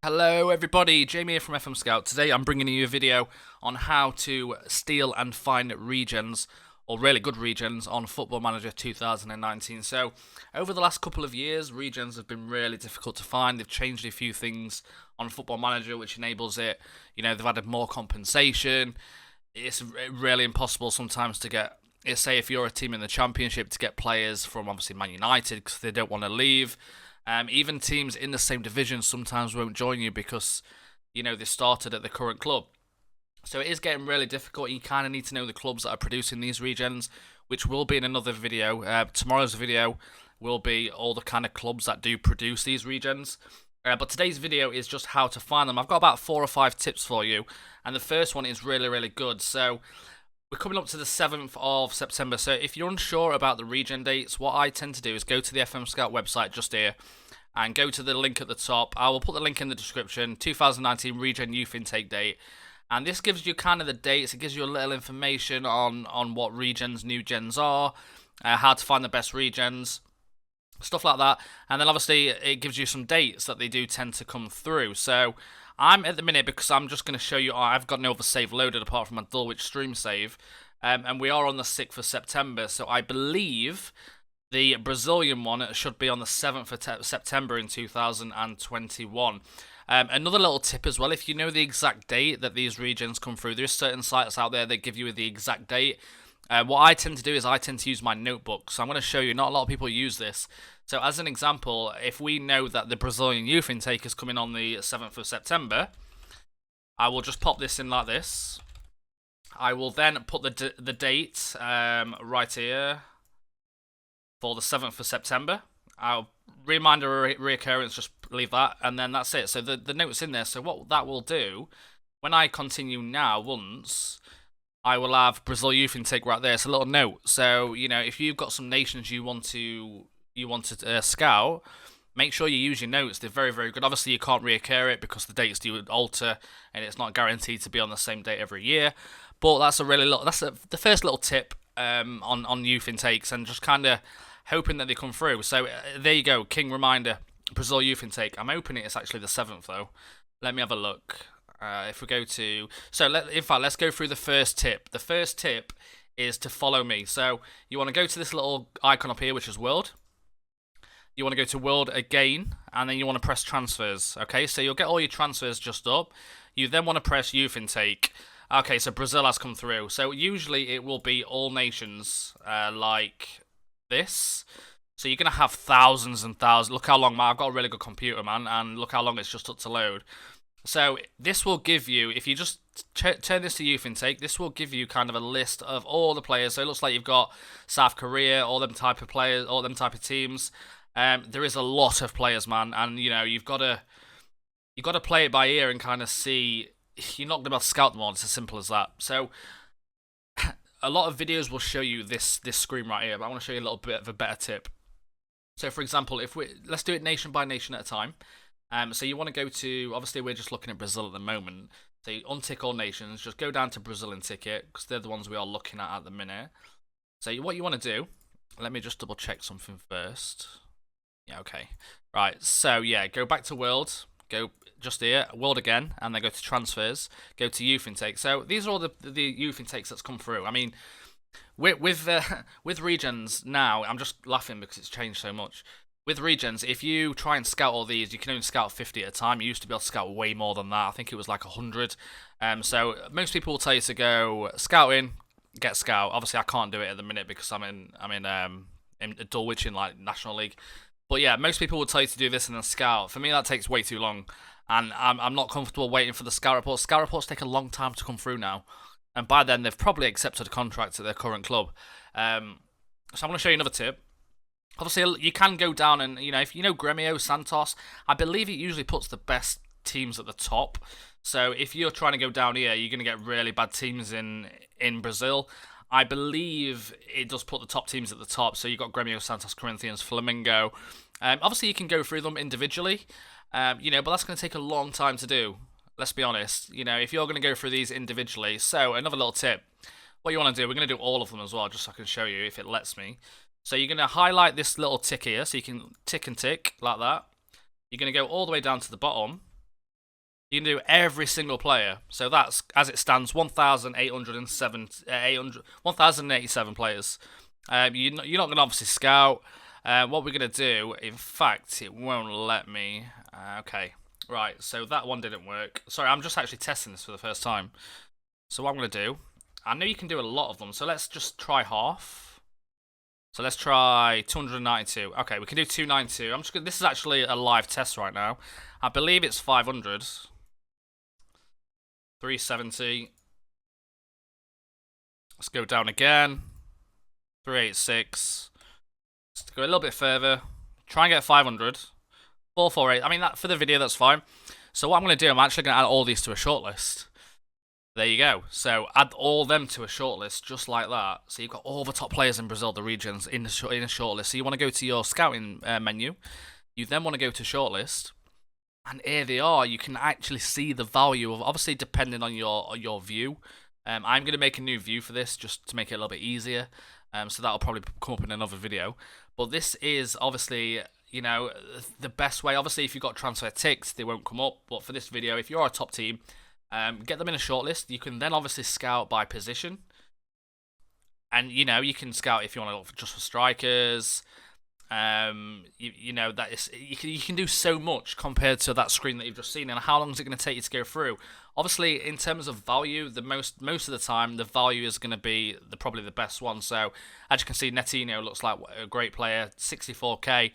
Hello everybody, Jamie here from FM Scout. Today I'm bringing you a video on how to steal and find regens, or really good regens, on Football Manager 2019. So, over the last couple of years, regens have been really difficult to find. They've changed a few things on Football Manager which enables it. They've added more compensation. It's really impossible sometimes to get, say if you're a team in the Championship, to get players from obviously Man United because they don't want to leave. Even teams in the same division sometimes won't join you because, they started at the current club. So it is getting really difficult. You kind of need to know the clubs that are producing these regens, which will be in another video. Tomorrow's video will be all the kind of clubs that do produce these regens. But today's video is just how to find them. I've got about 4 or 5 tips for you. And the first one is really, really good. So we're coming up to the 7th of September, so if you're unsure about the regen dates, what I tend to do is go to the FM Scout website just here and go to the link at the top. I will put the link in the description, 2019 regen youth intake date. And this gives you kind of the dates, it gives you a little information on what regens, new gens are, how to find the best regens, stuff like that. And then obviously it gives you some dates that they do tend to come through. So I'm at the minute, because I'm just going to show you, I've got no other save loaded apart from my Dulwich stream save, and we are on the 6th of September, so I believe the Brazilian one should be on the 7th of September in 2021. Another little tip as well, if you know the exact date that these regens come through, there's certain sites out there that give you the exact date. What I tend to do is I tend to use my notebook, so I'm going to show you, not a lot of people use this. So as an example, if we know that the Brazilian youth intake is coming on the 7th of September, I will just pop this in like this. I will then put the date right here for the 7th of September. I'll reminder reoccurrence, just leave that, and then that's it. So the note's in there. So what that will do, when I continue now once, I will have Brazil youth intake right there. It's a little note. So if you've got some nations you want to scout, make sure you use your notes. They're very, very good. Obviously, you can't reoccur it because the dates do alter, and it's not guaranteed to be on the same date every year. But that's the first little tip on youth intakes, and just kind of hoping that they come through. So there you go, King reminder, Brazil youth intake. I'm hoping it's actually the 7th though. Let me have a look. If we go to, in fact, let's go through the first tip. The first tip is to follow me. So you want to go to this little icon up here, which is World. You want to go to World again, and then you want to press Transfers. Okay, so you'll get all your transfers just up. You then want to press Youth Intake. Okay, so Brazil has come through. So usually it will be all nations, like this. So you're going to have thousands and thousands. Look how long, I've got a really good computer, man, and look how long it's just took to load. So this will give you, if you just turn this to youth intake, this will give you kind of a list of all the players. So it looks like you've got South Korea, all them type of players, all them type of teams. There is a lot of players, man, and you've got to play it by ear and kind of see. You're not going to be able to scout them all. It's as simple as that. So a lot of videos will show you this screen right here, but I want to show you a little bit of a better tip. So for example, let's do it nation by nation at a time. So you want to go to, obviously we're just looking at Brazil at the moment. So you untick all nations, just go down to Brazil and tick it, because they're the ones we are looking at the minute. So what you want to do, let me just double check something first. Yeah, okay. Right, so yeah, go back to World, go just here, World again, and then go to Transfers, go to Youth Intake. So these are all the Youth Intakes that's come through. I mean, with regens now, I'm just laughing because it's changed so much. With regens, if you try and scout all these, you can only scout 50 at a time. You used to be able to scout way more than that. I think it was like 100. So most people will tell you to go scouting, get scout. Obviously, I can't do it at the minute because I'm in Dulwich in like National League. But yeah, most people will tell you to do this and then scout. For me, that takes way too long, and I'm not comfortable waiting for the scout reports. Scout reports take a long time to come through now, and by then they've probably accepted a contract at their current club. So I'm going to show you another tip. Obviously, you can go down and, if you know Gremio, Santos, I believe it usually puts the best teams at the top. So if you're trying to go down here, you're going to get really bad teams in Brazil. I believe it does put the top teams at the top. So you've got Gremio, Santos, Corinthians, Flamengo. Obviously, you can go through them individually, but that's going to take a long time to do. Let's be honest. If you're going to go through these individually. So another little tip. What you want to do, we're going to do all of them as well, just so I can show you if it lets me. So you're going to highlight this little tick here, so you can tick and tick like that. You're going to go all the way down to the bottom, You can do every single player. So that's, as it stands, 1,087 players. You're not going to obviously scout. What we're going to do, in fact, it won't let me. Okay, right, so that one didn't work. Sorry, I'm just actually testing this for the first time. So what I'm going to do, I know you can do a lot of them, so let's just try half. So let's try 292. Okay, we can do 292. I'm just gonna, this is actually a live test right now. I believe it's 500. 370. Let's go down again. 386. Let's go a little bit further. Try and get 500. 448. I mean, that for the video, that's fine. So what I'm going to do, I'm actually going to add all these to a shortlist. There you go. So add all them to a shortlist, just like that. So you've got all the top players in Brazil, the regions, in a shortlist. So you want to go to your scouting menu. You then want to go to shortlist. And here they are. You can actually see the value of, obviously depending on your view. I'm going to make a new view for this just to make it a little bit easier. So that'll probably come up in another video. But this is obviously, you know, the best way. Obviously, if you've got transfer ticks, they won't come up. But for this video, if you're a top team, get them in a shortlist. You can then obviously scout by position. And, you know, you can scout if you want to look just for strikers. You know that is you can do so much compared to that screen that you've just seen. And how long is it going to take you to go through? Obviously, in terms of value, the most of the time the value is going to be probably the best one. So as you can see, Netinho looks like a great player, 64k.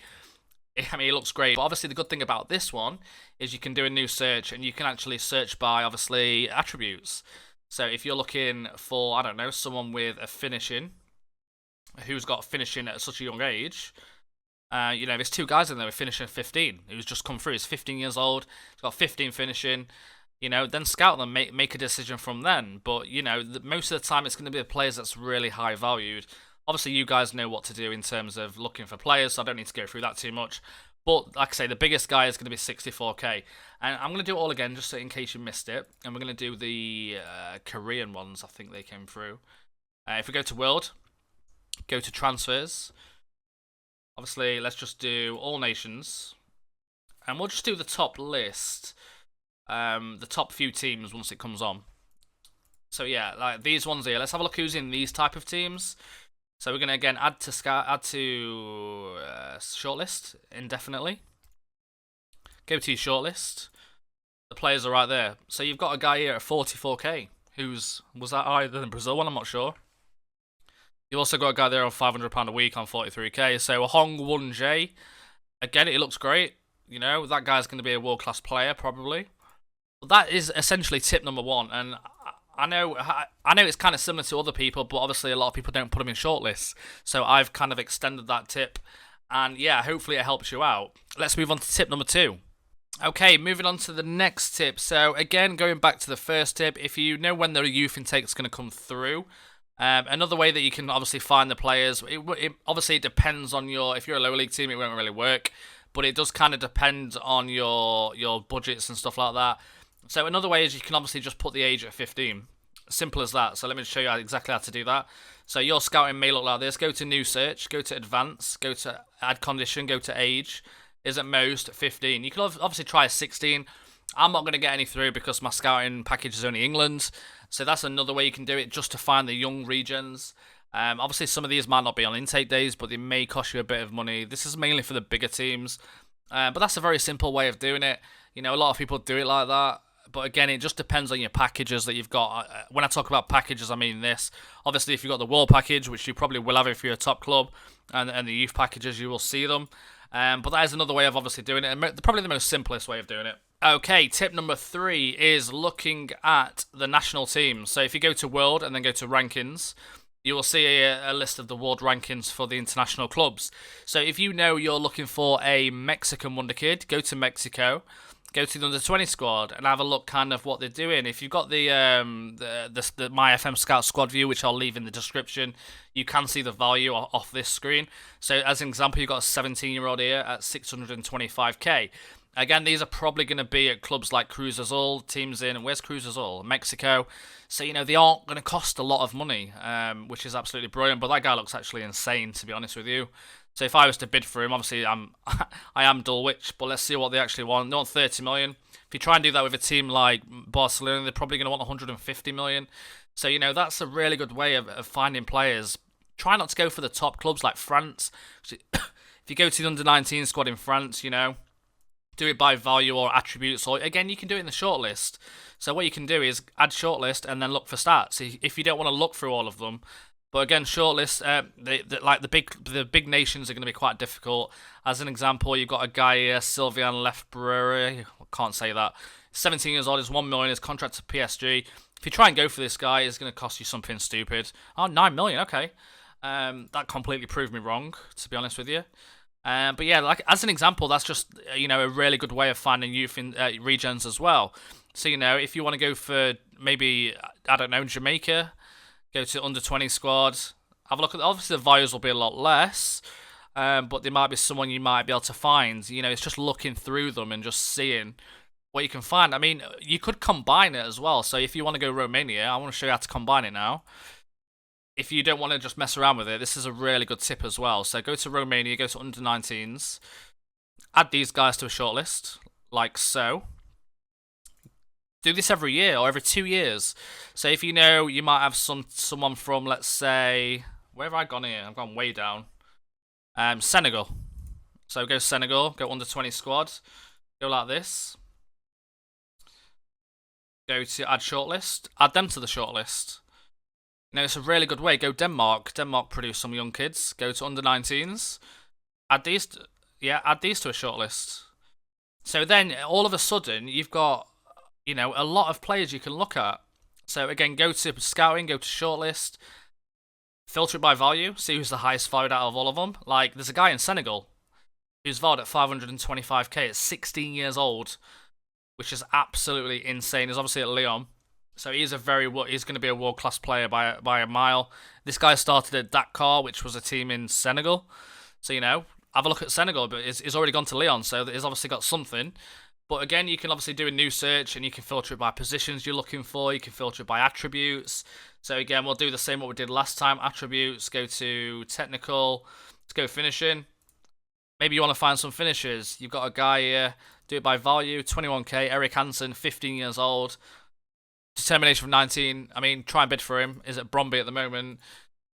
I mean, he looks great. But obviously, the good thing about this one is you can do a new search and you can actually search by obviously attributes. So if you're looking for, I don't know, someone with a finishing, who's got finishing at such a young age. You know, there's two guys in there with finishing 15, who's just come through. He's 15 years old. He's got 15 finishing. You know, then scout them, make a decision from then. But, you know, most of the time it's going to be the players that's really high valued. Obviously, you guys know what to do in terms of looking for players, so I don't need to go through that too much. But, like I say, the biggest guy is going to be 64k. And I'm going to do it all again, just so in case you missed it. And we're going to do the Korean ones, I think they came through. If we go to World, go to Transfers. Obviously, let's just do all nations. And we'll just do the top list. The top few teams once it comes on. So yeah, like these ones here. Let's have a look who's in these type of teams. So we're going to again add to shortlist indefinitely. Go to your shortlist. The players are right there. So you've got a guy here at 44k. Was that either the Brazil one? I'm not sure. You've also got a guy there on £500 a week on 43k. So Hong Won Jae, again, it looks great. You know, that guy's going to be a world-class player, probably. But that is essentially tip number one. And I know it's kind of similar to other people, but obviously a lot of people don't put them in shortlists. So I've kind of extended that tip. And yeah, hopefully it helps you out. Let's move on to tip number 2. Okay, moving on to the next tip. So again, going back to the first tip, if you know when the youth intake is going to come through, another way that you can obviously find the players, it obviously depends on if you're a lower league team, it won't really work, but it does kind of depend on your budgets and stuff like that. So another way is you can obviously just put the age at 15. Simple as that. So let me show you exactly how to do that. So your scouting may look like this. Go to new search, go to advanced, go to add condition, go to age. Is at most 15. You can obviously try a 16. I'm not going to get any through because my scouting package is only England. So that's another way you can do it, just to find the young regions. Obviously, some of these might not be on intake days, but they may cost you a bit of money. This is mainly for the bigger teams. But that's a very simple way of doing it. You know, a lot of people do it like that. But again, it just depends on your packages that you've got. When I talk about packages, I mean this. Obviously, if you've got the world package, which you probably will have if you're a top club, and the youth packages, you will see them. But that is another way of obviously doing it, and probably the most simplest way of doing it. Okay, tip number 3 is looking at the national teams. So if you go to World and then go to Rankings, you will see a list of the world rankings for the international clubs. So if you know you're looking for a Mexican wonder kid, go to Mexico, go to the under-20 squad and have a look kind of what they're doing. If you've got the My FM Scout squad view, which I'll leave in the description, you can see the value off this screen. So as an example, you've got a 17-year-old here at 625k. Again, these are probably going to be at clubs like Cruz Azul, teams in, and where's Cruz Azul? Mexico. So, you know, they aren't going to cost a lot of money, which is absolutely brilliant. But that guy looks actually insane, to be honest with you. So if I was to bid for him, obviously I am Dulwich, but let's see what they actually want. They want 30 million. If you try and do that with a team like Barcelona, they're probably going to want 150 million. So, you know, that's a really good way of finding players. Try not to go for the top clubs like France. If you go to the under-19 squad in France, you know, do it by value or attributes, or again, you can do it in the shortlist. So what you can do is add shortlist and then look for stats. If you don't want to look through all of them, but again, shortlist, like the big nations are going to be quite difficult. As an example, you've got a guy here, Sylvain Lefebvre. Can't say that. 17 years old, is 1 million. His contract to PSG. If you try and go for this guy, it's going to cost you something stupid. Oh, 9 million. Okay, that completely proved me wrong, to be honest with you. But yeah, like as an example, that's just a really good way of finding youth in regens as well. So if you want to go for maybe I don't know Jamaica, go to under 20 squad. Have a look at obviously the values will be a lot less, but there might be someone you might be able to find. It's just looking through them and just seeing what you can find. I mean, you could combine it as well. So if you want to go Romania, I want to show you how to combine it now. If you don't want to just mess around with it, this is a really good tip as well. So go to Romania, go to under-19s, add these guys to a shortlist, like so. Do this every year or every 2 years. So if you might have someone from, let's say, where have I gone here? I've gone way down. Senegal. So go Senegal, go under-20 squad, go like this. Go to add shortlist, add them to the shortlist. It's a really good way. Go Denmark. Denmark produce some young kids. Go to under-19s. Add these to a shortlist. So then, all of a sudden, you've got, a lot of players you can look at. So again, go to scouting, go to shortlist, filter it by value, see who's the highest valued out of all of them. Like, there's a guy in Senegal who's valued at 525k at 16 years old, which is absolutely insane. He's obviously at Lyon. So he's going to be a world-class player by a mile. This guy started at Dakar, which was a team in Senegal. So, have a look at Senegal, but he's already gone to Lyon, so he's obviously got something. But again, you can obviously do a new search, and you can filter it by positions you're looking for. You can filter it by attributes. So again, we'll do the same what we did last time. Attributes, go to technical, let's go finishing. Maybe you want to find some finishers. You've got a guy here, do it by value, 21k, Eric Hansen, 15 years old. Determination of 19. I mean, try and bid for him. Is at Bromby at the moment.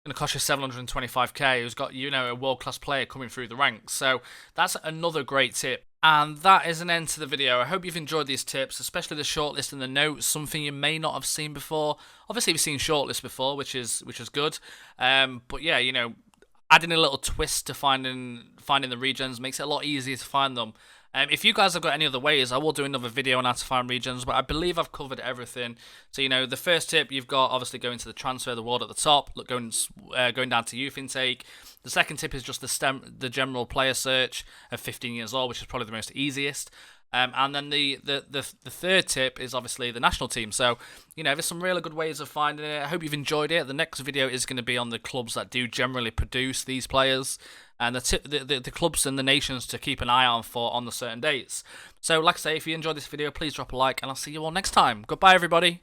Going to cost you 725k. Who's got a world-class player coming through the ranks. So that's another great tip. And that is an end to the video. I hope you've enjoyed these tips, especially the shortlist and the notes. Something you may not have seen before. Obviously, we've seen shortlist before, which is good. But yeah, adding a little twist to finding the regens makes it a lot easier to find them. If you guys have got any other ways, I will do another video on how to find regens, but I believe I've covered everything. So, the first tip, you've got obviously going to the transfer, the world at the top, going down to youth intake. The second tip is just the general player search of 15 years old, which is probably the most easiest. And then the third tip is obviously the national team. So, there's some really good ways of finding it. I hope you've enjoyed it. The next video is going to be on the clubs that do generally produce these players, and the clubs and the nations to keep an eye on for on the certain dates. So, like I say, if you enjoyed this video, please drop a like, and I'll see you all next time. Goodbye, everybody.